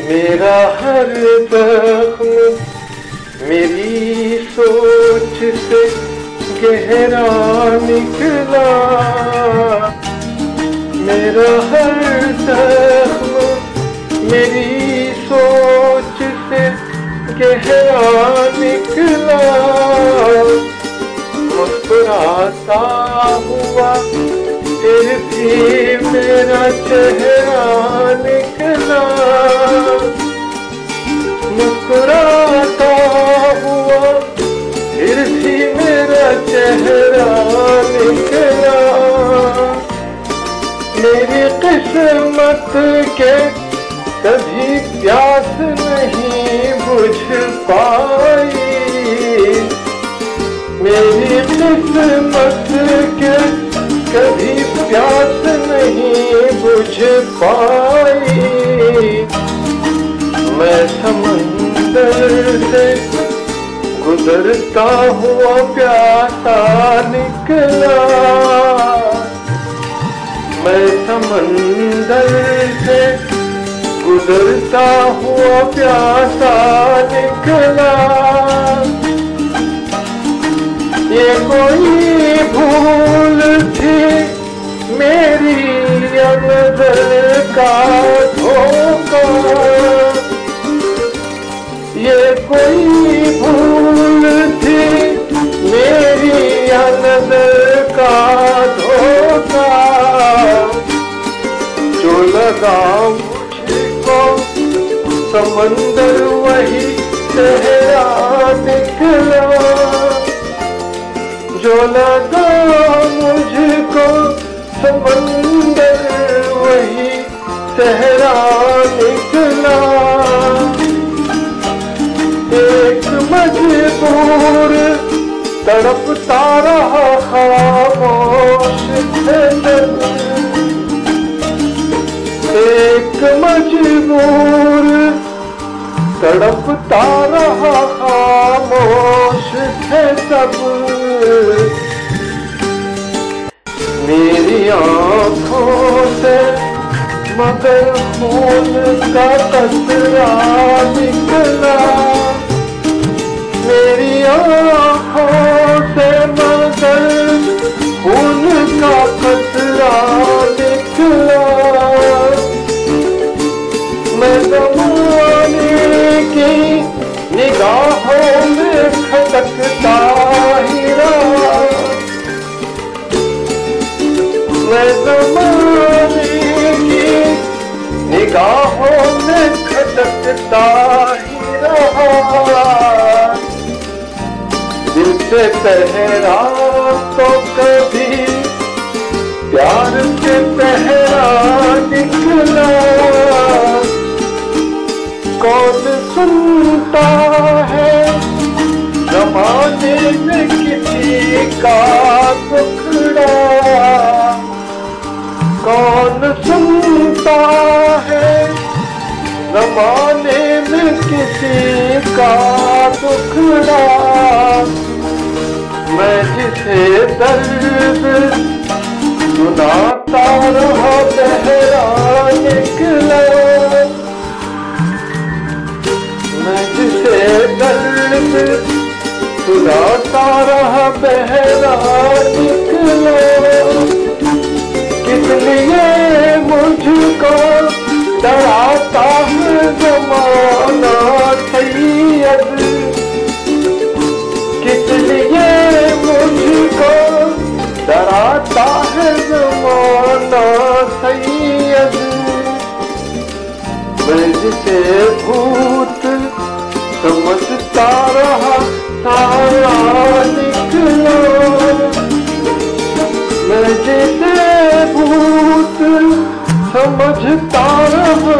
मेरा हर जख्म मेरी सोच से गहरा निकला। मेरा हर जख्म मेरी सोच से गहरा निकला। मुस्कुराता हुआ फिर भी मेरा चेहरा निकला। मुस्कुराता हुआ फिर भी मेरा चेहरा निकला। मेरी किस्मत के कभी प्यास नहीं बुझ पाई। मेरी किस्मत के कभी प्यास नहीं बुझ पाई। मैं समंदर से गुजरता हुआ प्यासा निकला। मैं समंदर से गुजरता हुआ प्यासा निकला। ये कोई भूल थी मेरी या नजर का धोखा। ये कोई भूल थी मेरी या नजर का धोखा। जो लगा मुझको समंदर वही चेहरा निकला। जो लगा मुझको समंदर वही चेहरा निकला। एक मजबूर तड़पता रहा खामोश है दिल। एक मजबूर तड़पता रहा खामोश है सब। मेरी आँखों से मगर खून का कतरा निकला। मेरी आँखों से मगर खून का कतरा निकला। मैं ज़माने की निगाहों में खटकता ही रहा। मैं ज़माने की निगाहों में खटकता ही रहा। दिल से पहरा तो कभी प्यार से पहरा निकला। कौन सुनता है ज़माने में किसी का टुकड़ा। कौन सुनता है ज़माने में किसी का टुकड़ा। मैं जिसे दर्द सुनाता रहा बहरा निकला। मैं जिसे दर्द सुनाता रहा बहरा निकला। किस लिए मुझको डराता है ज़माना सैयद। किस लिए मुझको डराता है ज़माना सैयद। मैं जिसे भूत समझता रहा साया निकला। मैं जिसे भूत समझता रहा